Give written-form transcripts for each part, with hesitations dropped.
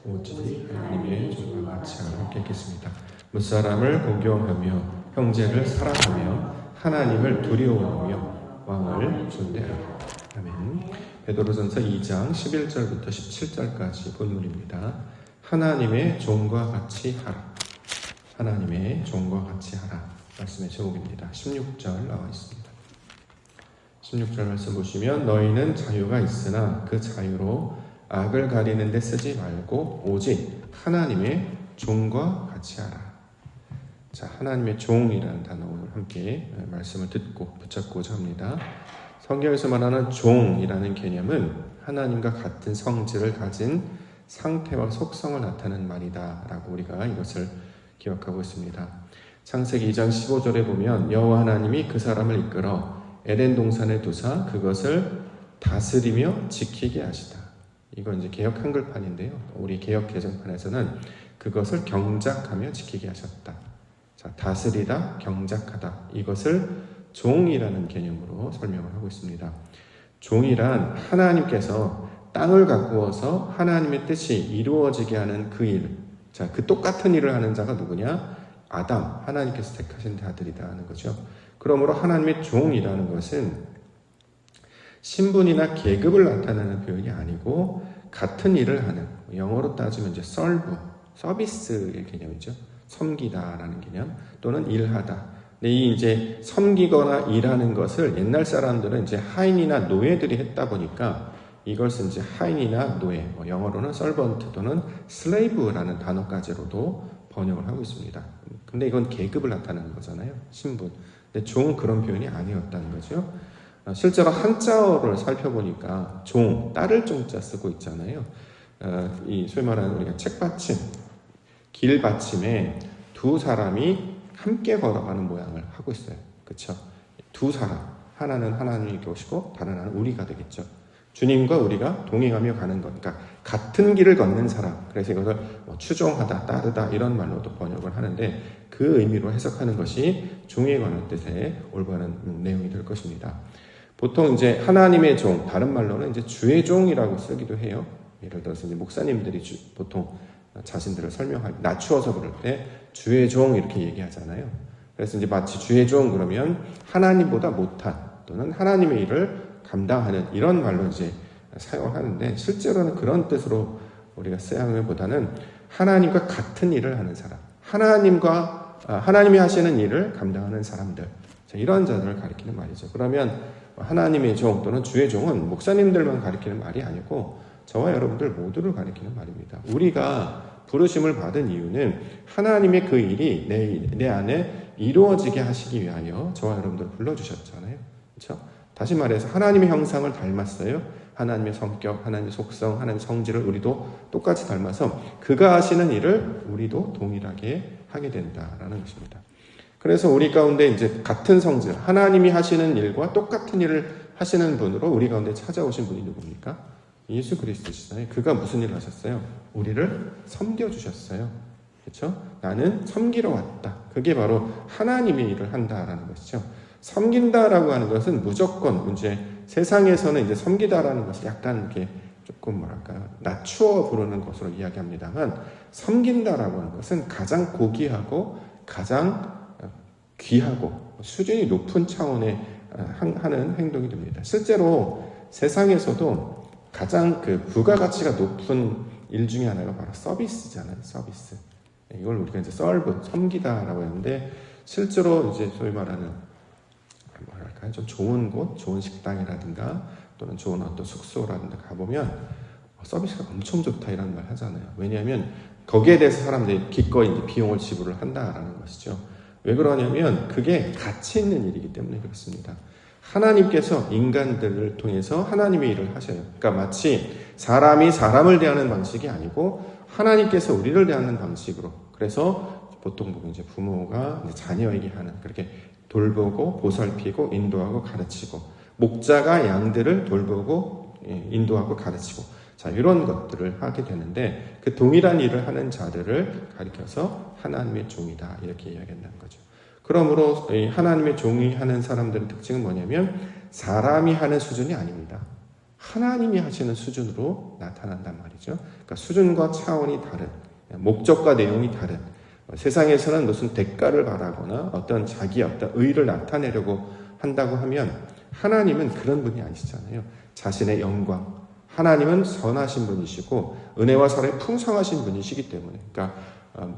오직 하나님의 종과 같이 하라. 함께 읽겠습니다. 무사람을 공경하며 형제를 사랑하며 하나님을 두려워하며 왕을 존대하라. 아멘. 베드로전서 2장 11절부터 17절까지 본문입니다. 하나님의 종과 같이 하라. 하나님의 종과 같이 하라. 말씀의 제목입니다. 16절 나와 있습니다. 16절 말씀 보시면 너희는 자유가 있으나 그 자유로 악을 가리는 데 쓰지 말고 오직 하나님의 종과 같이 하라. 자, 하나님의 종이라는 단어 오늘 함께 말씀을 듣고 붙잡고자 합니다. 성경에서 말하는 종이라는 개념은 하나님과 같은 성질을 가진 상태와 속성을 나타내는 말이다 라고 우리가 이것을 기억하고 있습니다. 창세기 2장 15절에 보면 여호와 하나님이 그 사람을 이끌어 에덴 동산에 두사 그것을 다스리며 지키게 하시다. 이건 이제 개역 한글판인데요. 우리 개역 개정판에서는 그것을 경작하며 지키게 하셨다. 자, 다스리다, 경작하다. 이것을 종이라는 개념으로 설명을 하고 있습니다. 종이란 하나님께서 땅을 가꾸어서 하나님의 뜻이 이루어지게 하는 그 일. 자, 그 똑같은 일을 하는 자가 누구냐? 아담, 하나님께서 택하신 자들이다 하는 거죠. 그러므로 하나님의 종이라는 것은 신분이나 계급을 나타내는 표현이 아니고 같은 일을 하는, 영어로 따지면 이제 서비스의 개념이죠. 섬기다라는 개념 또는 일하다. 근데 이 이제 섬기거나 일하는 것을 옛날 사람들은 이제 하인이나 노예들이 했다 보니까 이것은 이제 하인이나 노예, 영어로는 servant 또는 slave라는 단어까지로도 번역을 하고 있습니다. 근데 이건 계급을 나타내는 거잖아요. 신분. 근데 종은 그런 표현이 아니었다는 거죠. 실제로 한자어를 살펴보니까 종, 따를 종자 쓰고 있잖아요. 이 소위 말하는 우리가 책받침, 길받침에 두 사람이 함께 걸어가는 모양을 하고 있어요. 그렇죠? 두 사람, 하나는 하나님이 오시고 다른 하나는 우리가 되겠죠. 주님과 우리가 동행하며 가는 것, 그러니까 같은 길을 걷는 사람. 그래서 이것을 추종하다, 따르다 이런 말로도 번역을 하는데 그 의미로 해석하는 것이 종에 관한 뜻의 올바른 내용이 될 것입니다. 보통 이제 하나님의 종, 다른 말로는 이제 주의 종이라고 쓰기도 해요. 예를 들어서 이제 목사님들이 보통 자신들을 설명할, 낮추어서 부를 때 주의 종 이렇게 얘기하잖아요. 그래서 이제 마치 주의 종 그러면 하나님보다 못한 또는 하나님의 일을 감당하는 이런 말로 이제 사용을 하는데 실제로는 그런 뜻으로 우리가 써야 하기보다는 하나님과 같은 일을 하는 사람, 하나님이 하시는 일을 감당하는 사람들, 이런 자들을 가리키는 말이죠. 그러면 하나님의 종 또는 주의 종은 목사님들만 가리키는 말이 아니고 저와 여러분들 모두를 가리키는 말입니다. 우리가 부르심을 받은 이유는 하나님의 그 일이 내 안에 이루어지게 하시기 위하여 저와 여러분들을 불러주셨잖아요. 그렇죠? 다시 말해서 하나님의 형상을 닮았어요. 하나님의 성격, 하나님의 속성, 하나님의 성질을 우리도 똑같이 닮아서 그가 하시는 일을 우리도 동일하게 하게 된다라는 것입니다. 그래서 우리 가운데 이제 같은 성질, 하나님이 하시는 일과 똑같은 일을 하시는 분으로 우리 가운데 찾아오신 분이 누굽니까? 예수 그리스도시잖아요. 그가 무슨 일을 하셨어요? 우리를 섬겨주셨어요. 그렇죠? 나는 섬기러 왔다. 그게 바로 하나님의 일을 한다라는 것이죠. 섬긴다라고 하는 것은 무조건 이제 세상에서는 이제 섬기다라는 것을 약간 이렇게 조금 뭐랄까요? 낮추어 부르는 것으로 이야기합니다만 섬긴다라고 하는 것은 가장 고귀하고 가장 귀하고 수준이 높은 차원의 하는 행동이 됩니다. 실제로 세상에서도 가장 그 부가가치가 높은 일 중에 하나가 바로 서비스잖아요. 서비스. 이걸 우리가 이제 섬기다라고 하는데 실제로 이제 소위 말하는 뭐랄까요? 좀 좋은 곳, 좋은 식당이라든가 또는 좋은 어떤 숙소라든가 가보면 서비스가 엄청 좋다 이런 말 하잖아요. 왜냐하면 거기에 대해서 사람들이 기꺼이 이제 비용을 지불을 한다라는 것이죠. 왜 그러냐면 그게 가치 있는 일이기 때문에 그렇습니다. 하나님께서 인간들을 통해서 하나님의 일을 하셔요. 그러니까 마치 사람이 사람을 대하는 방식이 아니고 하나님께서 우리를 대하는 방식으로. 그래서 보통 보면 이제 부모가 이제 자녀에게 하는 그렇게 돌보고 보살피고 인도하고 가르치고 목자가 양들을 돌보고 인도하고 가르치고 자 이런 것들을 하게 되는데 그 동일한 일을 하는 자들을 가리켜서 하나님의 종이다 이렇게 이야기한다는 거죠. 그러므로 하나님의 종이 하는 사람들의 특징은 뭐냐면 사람이 하는 수준이 아닙니다. 하나님이 하시는 수준으로 나타난단 말이죠. 그러니까 수준과 차원이 다른, 목적과 내용이 다른, 세상에서는 무슨 대가를 바라거나 어떤 자기의 어떤 의를 나타내려고 한다고 하면 하나님은 그런 분이 아니시잖아요. 자신의 영광, 하나님은 선하신 분이시고 은혜와 사랑이 풍성하신 분이시기 때문에, 그러니까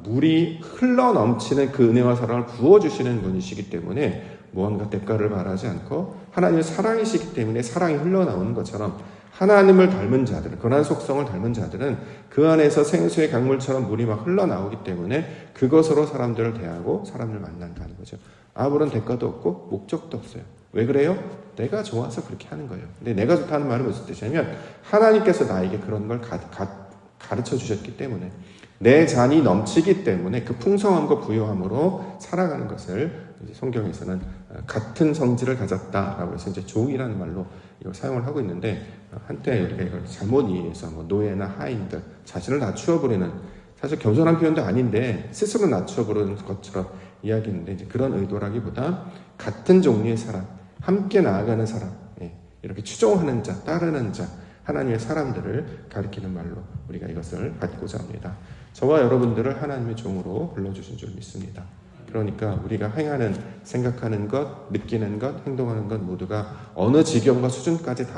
물이 흘러 넘치는 그 은혜와 사랑을 부어주시는 분이시기 때문에 무언가 대가를 바라지 않고, 하나님의 사랑이시기 때문에 사랑이 흘러나오는 것처럼 하나님을 닮은 자들은, 그러한 속성을 닮은 자들은 그 안에서 생수의 강물처럼 물이 막 흘러나오기 때문에 그것으로 사람들을 대하고 사람을 만난다는 거죠. 아무런 대가도 없고 목적도 없어요. 왜 그래요? 내가 좋아서 그렇게 하는 거예요. 근데 내가 좋다는 말은 무슨 뜻이냐면 하나님께서 나에게 그런 걸 가르쳐 주셨기 때문에, 내 잔이 넘치기 때문에 그 풍성함과 부요함으로 살아가는 것을 이제 성경에서는 같은 성질을 가졌다라고 해서 이제 종이라는 말로 이걸 사용을 하고 있는데, 한때 우리가 이걸 잘못 이해해서 노예나 하인들, 자신을 낮추어 부리는, 사실 겸손한 표현도 아닌데 스스로 낮추어 부르는 것처럼 이야기했는데, 이제 그런 의도라기보다 같은 종류의 사람, 함께 나아가는 사람, 이렇게 추종하는 자, 따르는 자, 하나님의 사람들을 가리키는 말로 우리가 이것을 갖고자 합니다. 저와 여러분들을 하나님의 종으로 불러주신 줄 믿습니다. 그러니까 우리가 행하는, 생각하는 것, 느끼는 것, 행동하는 것 모두가 어느 지경과 수준까지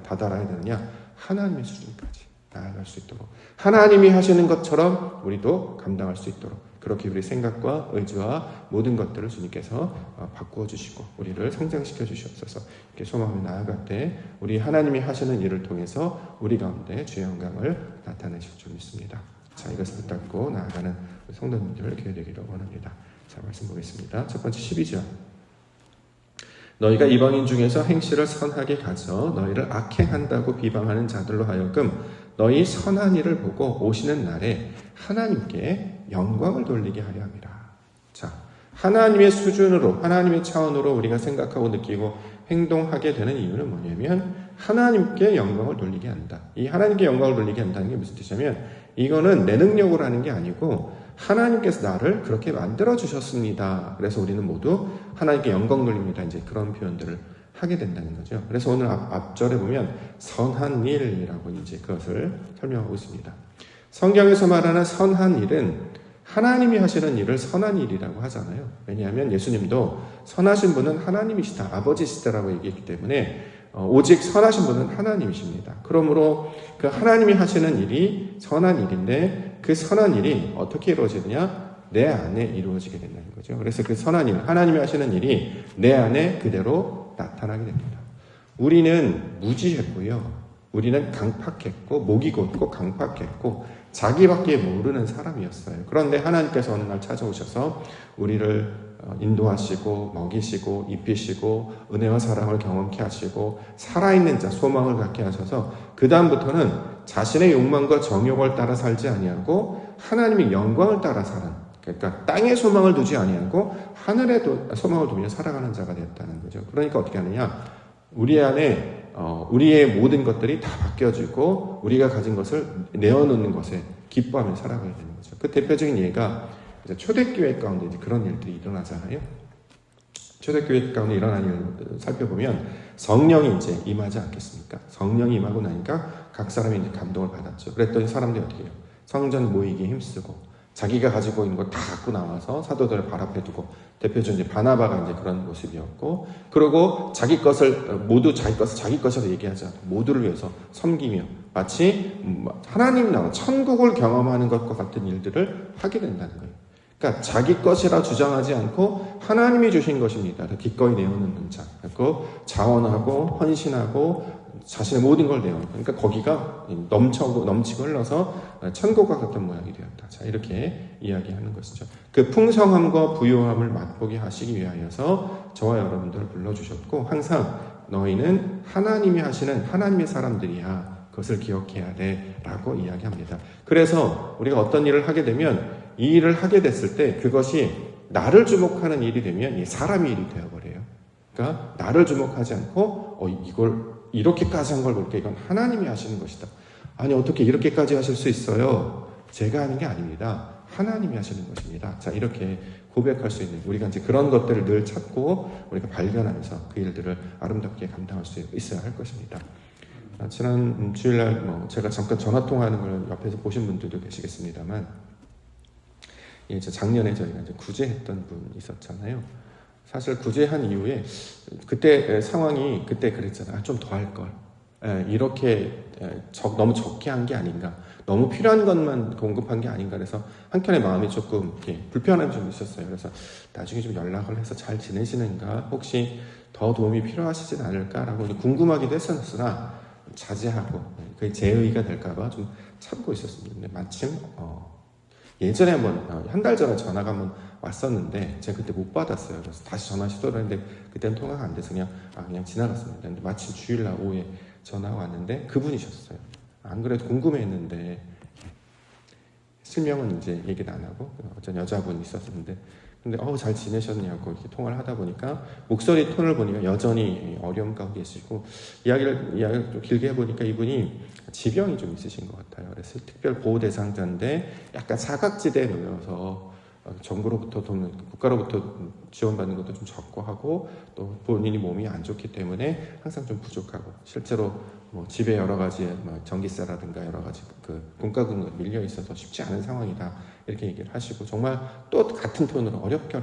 다다라야 되느냐? 하나님의 수준까지 나아갈 수 있도록, 하나님이 하시는 것처럼 우리도 감당할 수 있도록, 그렇게 우리 생각과 의지와 모든 것들을 주님께서 바꾸어 주시고 우리를 성장시켜 주시옵소서. 이렇게 소망을 나아갈 때 우리 하나님이 하시는 일을 통해서 우리 가운데 주의 영광을 나타내실 줄 믿습니다. 자, 이것을 붙잡고 나아가는 성도님들 기회 되기를 원합니다. 자, 말씀 보겠습니다. 첫 번째 12절. 너희가 이방인 중에서 행실을 선하게 가져 너희를 악행한다고 비방하는 자들로 하여금 너희 선한 일을 보고 오시는 날에 하나님께 영광을 돌리게 하려 함이라. 자, 하나님의 수준으로, 하나님의 차원으로 우리가 생각하고 느끼고 행동하게 되는 이유는 뭐냐면 하나님께 영광을 돌리게 한다. 이 하나님께 영광을 돌리게 한다는 게 무슨 뜻이냐면 이거는 내 능력으로 하는 게 아니고 하나님께서 나를 그렇게 만들어 주셨습니다. 그래서 우리는 모두 하나님께 영광 돌립니다. 이제 그런 표현들을 하게 된다는 거죠. 그래서 오늘 앞절에 보면 선한 일이라고 이제 그것을 설명하고 있습니다. 성경에서 말하는 선한 일은 하나님이 하시는 일을 선한 일이라고 하잖아요. 왜냐하면 예수님도 선하신 분은 하나님이시다, 아버지시다라고 얘기했기 때문에 오직 선하신 분은 하나님이십니다. 그러므로 그 하나님이 하시는 일이 선한 일인데 그 선한 일이 어떻게 이루어지느냐? 내 안에 이루어지게 된다는 거죠. 그래서 그 선한 일, 하나님이 하시는 일이 내 안에 그대로 나타나게 됩니다. 우리는 무지했고요. 우리는 강팍했고 목이 곧고 강팍했고 자기밖에 모르는 사람이었어요. 그런데 하나님께서 어느 날 찾아오셔서 우리를 인도하시고 먹이시고 입히시고 은혜와 사랑을 경험케 하시고 살아있는 자, 소망을 갖게 하셔서 그 다음부터는 자신의 욕망과 정욕을 따라 살지 아니하고 하나님의 영광을 따라 사는, 그러니까 땅에 소망을 두지 아니하고 하늘에 소망을 두며 살아가는 자가 되었다는 거죠. 그러니까 어떻게 하느냐? 우리 안에 우리의 모든 것들이 다 바뀌어지고 우리가 가진 것을 내어놓는 것에 기뻐하며 살아가야 되는 거죠. 그 대표적인 예가 초대교회 가운데 이제 그런 일들이 일어나잖아요. 초대교회 가운데 일어나는 일을 살펴보면 성령이 이제 임하지 않겠습니까? 성령이 임하고 나니까 각 사람이 이제 감동을 받았죠. 그랬더니 사람들이 어떻게 해요? 성전 모이기에 힘쓰고 자기가 가지고 있는 걸 다 갖고 나와서 사도들을 발 앞에 두고, 대표적인 이제 바나바가 이제 그런 모습이었고, 그리고 자기 것을 자기 것이라고 얘기하지 않고 모두를 위해서 섬기며 마치 하나님 나라 천국을 경험하는 것과 같은 일들을 하게 된다는 거예요. 그러니까 자기 것이라 주장하지 않고 하나님이 주신 것입니다. 기꺼이 내어놓는 자, 그리고 자원하고 헌신하고 자신의 모든 걸 내어놓고, 그러니까 거기가 넘치고 흘러서 천국과 같은 모양이 되었다. 자, 이렇게 이야기하는 것이죠. 그 풍성함과 부요함을 맛보게 하시기 위하여서 저와 여러분들을 불러주셨고, 항상 너희는 하나님이 하시는 하나님의 사람들이야, 그것을 기억해야 돼 라고 이야기합니다. 그래서 우리가 어떤 일을 하게 되면 이 일을 하게 됐을 때 그것이 나를 주목하는 일이 되면 이 사람의 일이 되어버려요. 그러니까 나를 주목하지 않고 이걸 이렇게까지 한 걸 볼게, 이건 하나님이 하시는 것이다. 아니, 어떻게 이렇게까지 하실 수 있어요? 제가 하는 게 아닙니다. 하나님이 하시는 것입니다. 자, 이렇게 고백할 수 있는, 우리가 이제 그런 것들을 늘 찾고 우리가 발견하면서 그 일들을 아름답게 감당할 수 있어야 할 것입니다. 지난 주일날 제가 잠깐 전화 통화하는 걸 옆에서 보신 분들도 계시겠습니다만, 이제 작년에 저희가 이제 구제했던 분 있었잖아요. 사실 구제한 이후에 그때 상황이 그때 그랬잖아요. 좀 더 할 걸. 이렇게 너무 적게 한 게 아닌가. 너무 필요한 것만 공급한 게 아닌가. 그래서 한켠에 마음이 조금 불편함이 좀 있었어요. 그래서 나중에 좀 연락을 해서 잘 지내시는가, 혹시 더 도움이 필요하시진 않을까라고 궁금하기도 했었으나 자제하고 그게 제 의의가 될까봐 좀 참고 있었습니다. 근데 마침 예전에 한 달 전에 전화가 한번 왔었는데 제가 그때 못 받았어요. 그래서 다시 전화 시도를 했는데 그때는 통화가 안 돼서 그냥 지나갔습니다. 근데 마침 주일날 오후에 전화가 왔는데 그분이셨어요. 안 그래도 궁금해했는데, 실명은 이제 얘기는 안 하고 어떤 여자분이 있었는데, 근데 잘 지내셨냐고 이렇게 통화를 하다 보니까 목소리 톤을 보니까 여전히 어려움 가운데 있으시고, 이야기를 좀 길게 해보니까 이분이 지병이 좀 있으신 것 같아요. 그래서 특별 보호 대상자인데 약간 사각지대에 놓여서 정부로부터 국가로부터 지원받는 것도 좀 적고 하고, 또 본인이 몸이 안 좋기 때문에 항상 좀 부족하고, 실제로 집에 여러 가지 전기세라든가 여러 가지 공과금이 밀려 있어서 쉽지 않은 상황이다 이렇게 얘기를 하시고, 정말 또 같은 톤으로 어렵게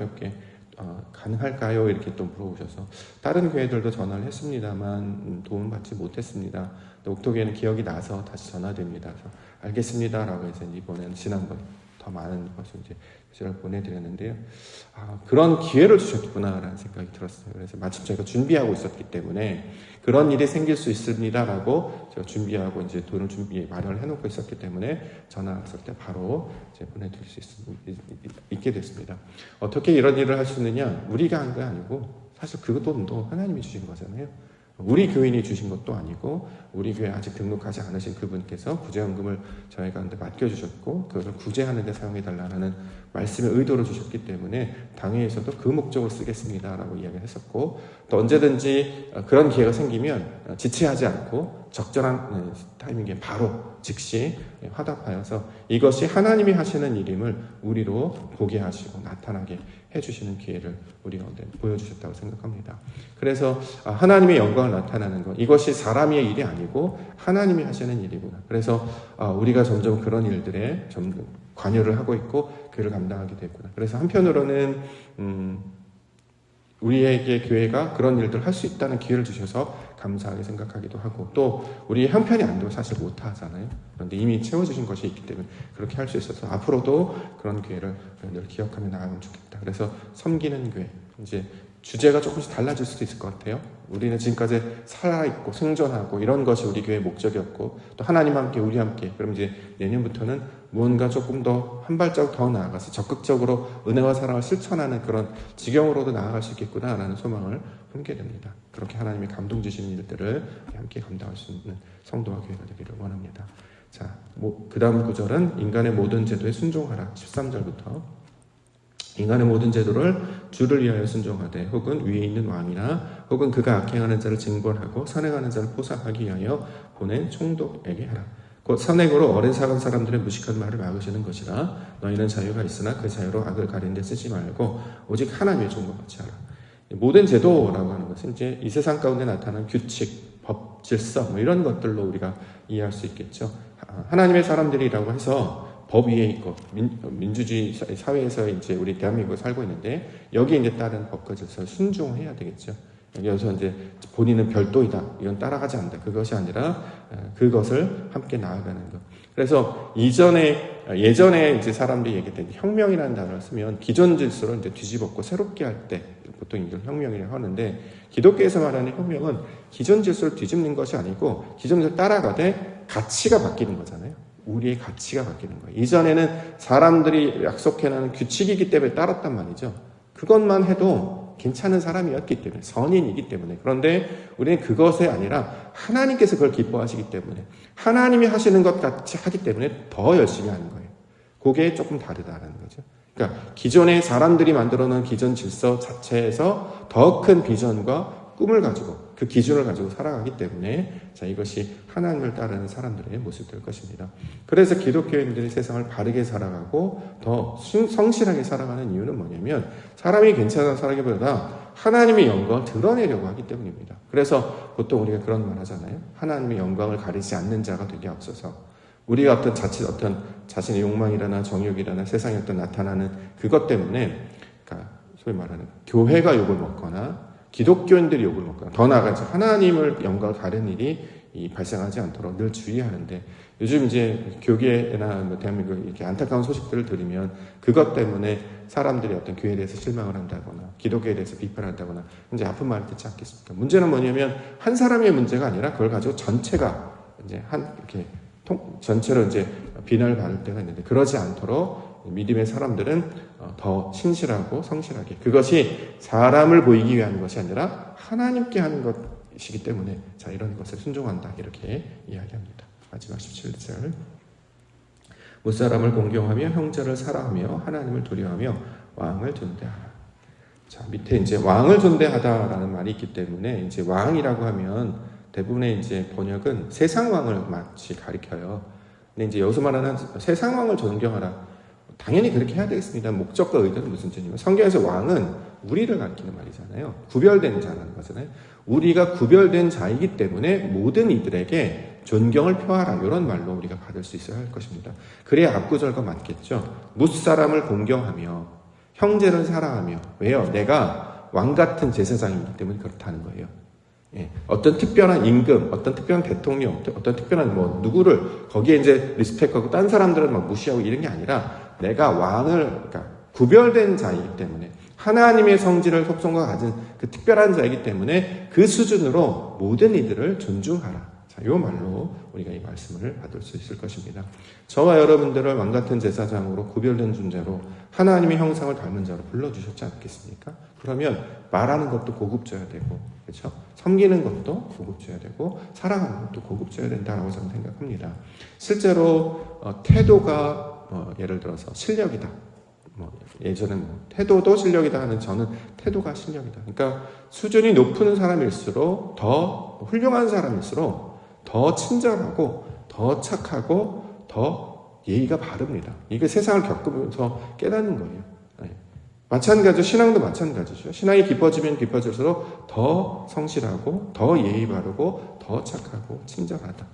가능할까요? 이렇게 또 물어보셔서 다른 교회들도 전화를 했습니다만 도움 받지 못했습니다. 옥토교회는 기억이 나서 다시 전화드립니다. 그래서 알겠습니다라고 해서 이번에는 지난번 더 많은 것을 이제 글을 보내드렸는데요. 그런 기회를 주셨구나라는 생각이 들었어요. 그래서 마침 저희가 준비하고 있었기 때문에 그런 일이 생길 수 있습니다라고 제가 준비하고 이제 돈을 마련을 해놓고 있었기 때문에 전화 왔을 때 바로 이제 보내드릴 수 있게 됐습니다. 어떻게 이런 일을 할 수 있느냐? 우리가 한 게 아니고 사실 그 돈도 하나님이 주신 거잖아요. 우리 교인이 주신 것도 아니고 우리 교회 아직 등록하지 않으신 그분께서 구제연금을 저희 가운데 맡겨주셨고 그것을 구제하는 데 사용해달라는 말씀의 의도를 주셨기 때문에 당회에서도 그 목적으로 쓰겠습니다라고 이야기를 했었고, 또 언제든지 그런 기회가 생기면 지체하지 않고 적절한 타이밍에 바로 즉시 화답하여서 이것이 하나님이 하시는 일임을 우리로 보게 하시고 나타나게 해주시는 기회를 우리 가운데 보여주셨다고 생각합니다. 그래서 하나님의 영광을 나타나는 것, 이것이 사람의 일이 아니고 하나님이 하시는 일이구나. 그래서 우리가 점점 그런 일들에 좀 관여를 하고 있고 그를 감당하게 됐구나. 그래서 한편으로는 우리에게 교회가 그런 일들을 할 수 있다는 기회를 주셔서 감사하게 생각하기도 하고, 또 우리 형편이 안 되고 사실 못 하잖아요. 그런데 이미 채워주신 것이 있기 때문에 그렇게 할 수 있어서 앞으로도 그런 기회를 늘 기억하며 나가면 좋겠다. 그래서 섬기는 교회, 이제 주제가 조금씩 달라질 수도 있을 것 같아요. 우리는 지금까지 살아있고 생존하고 이런 것이 우리 교회의 목적이었고, 또 하나님 함께 우리 함께, 그럼 이제 내년부터는 무언가 조금 더 한 발자국 더 나아가서 적극적으로 은혜와 사랑을 실천하는 그런 지경으로도 나아갈 수 있겠구나라는 소망을 품게 됩니다. 그렇게 하나님이 감동 주시는 일들을 함께 감당할 수 있는 성도와 교회가 되기를 원합니다. 자, 그 다음 구절은 인간의 모든 제도에 순종하라. 13절부터 인간의 모든 제도를 주를 위하여 순종하되 혹은 위에 있는 왕이나 혹은 그가 악행하는 자를 징벌하고 선행하는 자를 포상하기 위하여 보낸 총독에게 하라. 곧 선행으로 어린 사간 사람들의 무식한 말을 막으시는 것이라. 너희는 자유가 있으나 그 자유로 악을 가리는 데 쓰지 말고 오직 하나님의 종과 같이 하라. 모든 제도라고 하는 것은 이제 이 세상 가운데 나타나는 규칙, 법, 질서 이런 것들로 우리가 이해할 수 있겠죠. 하나님의 사람들이라고 해서 법 위에 있고 민주주의 사회에서 이제 우리 대한민국에 살고 있는데 여기에 이제 따른 법과 질서를 순종해야 되겠죠. 여기서 이제 본인은 별도이다, 이건 따라가지 않는다, 그것이 아니라 그것을 함께 나아가는 것. 그래서 예전에 이제 사람들이 얘기했던 혁명이라는 단어를 쓰면 기존 질서를 이제 뒤집었고 새롭게 할 때 보통 이걸 혁명이라고 하는데, 기독교에서 말하는 혁명은 기존 질서를 뒤집는 것이 아니고 기존 질서를 따라가되 가치가 바뀌는 거잖아요. 우리의 가치가 바뀌는 거예요. 이전에는 사람들이 약속해놓은 규칙이기 때문에 따랐단 말이죠. 그것만 해도 괜찮은 사람이었기 때문에, 선인이기 때문에. 그런데 우리는 그것이 아니라 하나님께서 그걸 기뻐하시기 때문에, 하나님이 하시는 것 같이 하기 때문에 더 열심히 하는 거예요. 그게 조금 다르다는 거죠. 그러니까 기존의 사람들이 만들어 놓은 기존 질서 자체에서 더 큰 비전과 꿈을 가지고 그 기준을 가지고 살아가기 때문에, 자, 이것이 하나님을 따르는 사람들의 모습이 될 것입니다. 그래서 기독교인들이 세상을 바르게 살아가고 더 성실하게 살아가는 이유는 뭐냐면, 사람이 괜찮아 살기보다 하나님의 영광을 드러내려고 하기 때문입니다. 그래서 보통 우리가 그런 말 하잖아요. 하나님의 영광을 가리지 않는 자가 되게 앞서서 우리가 어떤 자신의 욕망이라나 정욕이라나 세상에 어떤 나타나는 그것 때문에, 그러니까 소위 말하는 교회가 욕을 먹거나 기독교인들이 욕을 먹거나 더 나아가서 하나님을 영광을 가리는 일이 발생하지 않도록 늘 주의하는데, 요즘 이제 교계나 뭐 대한민국 이렇게 안타까운 소식들을 들으면 그것 때문에 사람들이 어떤 교회에 대해서 실망을 한다거나 기독교에 대해서 비판한다거나 이제 아픈 말을 듣지 않겠습니까? 문제는 뭐냐면 한 사람의 문제가 아니라 그걸 가지고 전체가 이제 이렇게 전체로 이제 비난을 받을 때가 있는데, 그러지 않도록 믿음의 사람들은 더 신실하고 성실하게, 그것이 사람을 보이기 위한 것이 아니라 하나님께 하는 것이기 때문에 자, 이런 것을 순종한다, 이렇게 이야기합니다. 마지막 17절. 무사람을 공경하며 형제를 사랑하며 하나님을 두려워하며 왕을 존대하라. 자, 밑에 이제 왕을 존대하다라는 말이 있기 때문에 이제 왕이라고 하면 대부분의 이제 번역은 세상 왕을 마치 가리켜요. 근데 이제 여기서 말하는 세상 왕을 존경하라. 당연히 그렇게 해야 되겠습니다. 목적과 의도는 무슨 뜻이냐면, 성경에서 왕은 우리를 가리키는 말이잖아요. 구별된 자라는 거잖아요. 우리가 구별된 자이기 때문에 모든 이들에게 존경을 표하라, 이런 말로 우리가 받을 수 있어야 할 것입니다. 그래야 앞구절과 맞겠죠. 뭇사람을 공경하며 형제를 사랑하며. 왜요? 내가 왕같은 제사장이기 때문에 그렇다는 거예요. 예, 어떤 특별한 임금, 어떤 특별한 대통령, 어떤 특별한 뭐 누구를 거기에 이제 리스펙하고 딴 사람들은 막 무시하고 이런 게 아니라, 내가 왕을, 그러니까 구별된 자이기 때문에 하나님의 성질을 속성과 가진 그 특별한 자이기 때문에 그 수준으로 모든 이들을 존중하라. 자, 이 말로 우리가 이 말씀을 받을 수 있을 것입니다. 저와 여러분들을 왕같은 제사장으로 구별된 존재로 하나님의 형상을 닮은 자로 불러주셨지 않겠습니까? 그러면 말하는 것도 고급져야 되고, 그렇죠? 섬기는 것도 고급져야 되고, 사랑하는 것도 고급져야 된다라고 저는 생각합니다. 실제로 태도가 예를 들어서 실력이다. 예전엔 태도도 실력이다 하는, 저는 태도가 실력이다. 그러니까 수준이 높은 사람일수록, 더 훌륭한 사람일수록 더 친절하고 더 착하고 더 예의가 바릅니다. 이게 세상을 겪으면서 깨닫는 거예요. 마찬가지로 신앙도 마찬가지죠. 신앙이 깊어지면 깊어질수록 더 성실하고 더 예의 바르고 더 착하고 친절하다.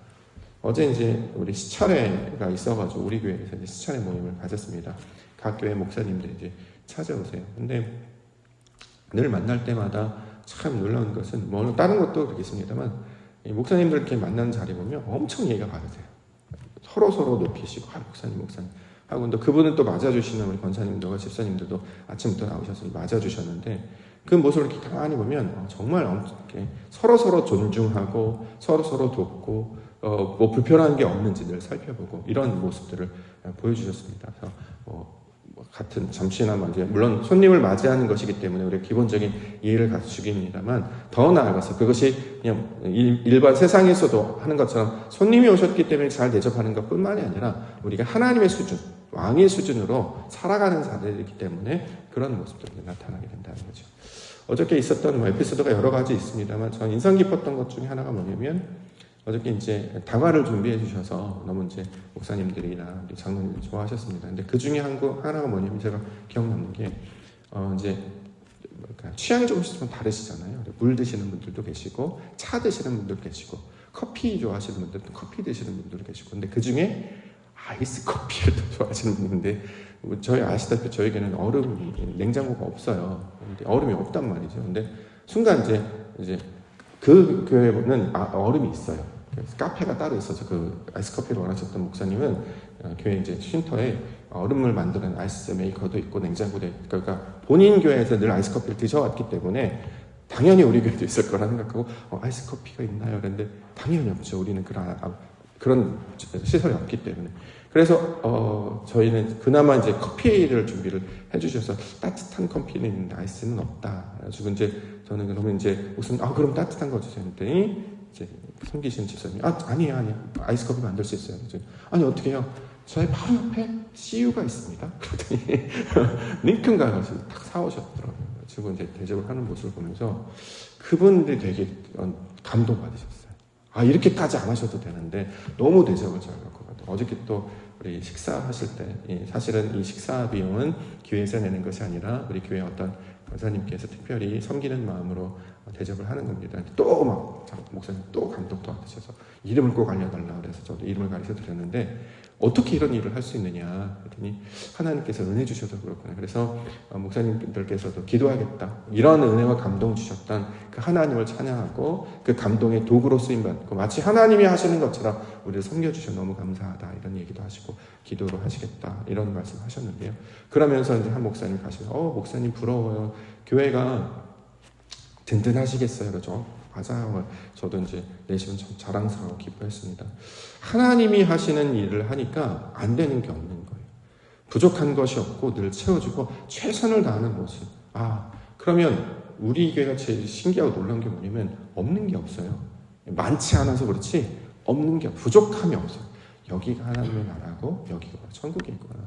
어제 이제 우리 시찰회가 있어가지고 우리 교회에서 이제 시찰회 모임을 가졌습니다. 각 교회 목사님들이 이제 찾아오세요. 근데 늘 만날 때마다 참 놀라운 것은, 뭐 다른 것도 그렇겠습니다만, 목사님들 이렇게 만나는 자리 보면 엄청 예의가 바르세요. 서로 높이시고, 목사님 하고, 또 그분은 또 맞아주시는 우리 권사님들과 집사님들도 아침부터 나오셔서 맞아주셨는데, 그 모습을 이렇게 가만히 보면 정말 이렇게 서로 존중하고 서로 돕고, 뭐 불편한 게 없는지 늘 살펴보고, 이런 모습들을 보여주셨습니다. 그래서 같은 잠시나마 이제 물론 손님을 맞이하는 것이기 때문에 우리가 기본적인 예의를 갖추기입니다만, 더 나아가서 그것이 그냥 일반 세상에서도 하는 것처럼 손님이 오셨기 때문에 잘 대접하는 것뿐만이 아니라 우리가 하나님의 수준, 왕의 수준으로 살아가는 자들이기 때문에 그런 모습들이 나타나게 된다는 거죠. 어저께 있었던 에피소드가 여러 가지 있습니다만, 저는 인상 깊었던 것 중에 하나가 뭐냐면, 어저께 이제 다과를 준비해 주셔서 너무 이제 목사님들이나 우리 장로님들 좋아하셨습니다. 근데 그 중에 하나가 뭐냐면, 제가 기억 남는 게, 이제 취향이 조금씩 좀 다르시잖아요. 물 드시는 분들도 계시고, 차 드시는 분들도 계시고, 커피 좋아하시는 분들도 커피 드시는 분들도 계시고, 근데 그 중에 아이스 커피를 더 좋아하시는 분인데, 저희 아시다시피 저에게는 냉장고가 없어요. 근데 얼음이 없단 말이죠. 근데 순간 이제 그 교회는 얼음이 있어요. 그래서 카페가 따로 있어서 그 아이스 커피를 원하셨던 목사님은 교회 이제 쉼터에 얼음을 만드는 아이스 메이커도 있고 냉장고도 있고, 그러니까 본인 교회에서 늘 아이스 커피를 드셔왔기 때문에 당연히 우리 교회도 있을 거라 생각하고 아이스 커피가 있나요? 그런데 당연히 없죠. 우리는 그런 시설이 없기 때문에. 그래서 저희는 그나마 이제 커피를 준비를 해주셔서, 따뜻한 커피는 있는데 아이스는 없다. 그래가지고 이제 저는 그러면 이제 무슨 그럼 따뜻한 거 주세요 했더니, 이제 섬기신 집사님이 아니에요 아이스 커피 만들 수 있어요. 그래서, 아니 어떻게 해요? 저희 바로 옆에 CU가 있습니다. 그랬더니 링컨 가가지고 딱 사오셨더라고요. 지금 이제 대접을 하는 모습을 보면서 그분들이 되게 감동받으셨어요. 이렇게까지 안 하셔도 되는데 너무 대접을 잘 받고 가더라고요. 어저께 또 우리 식사하실 때, 사실은 이 식사 비용은 교회에서 내는 것이 아니라 우리 교회 어떤 권사님께서 특별히 섬기는 마음으로 대접을 하는 겁니다. 또 막 목사님 또 감독도 받으셔서 이름을 꼭 알려달라 그래서 저도 이름을 가르쳐 드렸는데 어떻게 이런 일을 할 수 있느냐 그랬더니 하나님께서 은혜 주셔서 그렇구나. 그래서 목사님들께서도 기도하겠다 이런 은혜와 감동 주셨던 그 하나님을 찬양하고 그 감동의 도구로 쓰임받고 마치 하나님이 하시는 것처럼 우리를 섬겨주셔서 너무 감사하다 이런 얘기도 하시고 기도를 하시겠다 이런 말씀 하셨는데요. 그러면서 이제 한 목사님 가시면서 목사님 부러워요. 교회가 든든하시겠어요. 그죠? 맞아요. 저도 이제 내시면 참 자랑스러워 기뻐했습니다. 하나님이 하시는 일을 하니까 안 되는 게 없는 거예요. 부족한 것이 없고 늘 채워주고 최선을 다하는 모습. 그러면 우리 교회가 제일 신기하고 놀라운 게 뭐냐면 없는 게 없어요. 많지 않아서 그렇지 없는 게 부족함이 없어요. 여기가 하나님의 나라고 여기가 천국이 있구나.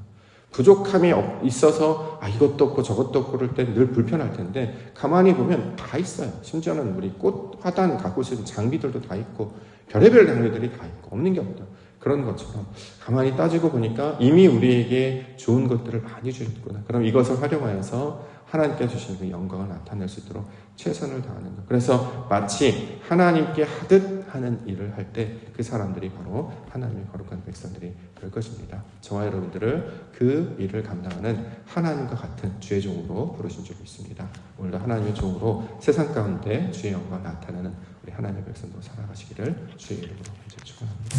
부족함이 있어서 이것도 없고 저것도 없고 그럴 때 늘 불편할 텐데 가만히 보면 다 있어요. 심지어는 우리 꽃 화단 갖고 있는 장비들도 다 있고 별의별 장비들이 다 있고 없는 게 없다. 그런 것처럼 가만히 따지고 보니까 이미 우리에게 좋은 것들을 많이 주셨구나. 그럼 이것을 활용하여서 하나님께 주신 그 영광을 나타낼 수 있도록 최선을 다하는 것. 그래서 마치 하나님께 하듯 하는 일을 할 때 그 사람들이 바로 하나님의 거룩한 백성들이 될 것입니다. 저와 여러분들을 그 일을 감당하는 하나님과 같은 주의 종으로 부르신 줄 믿습니다. 오늘도 하나님의 종으로 세상 가운데 주의 영광을 나타내는 우리 하나님의 백성으로 살아가시기를 주의 이름으로 축원합니다.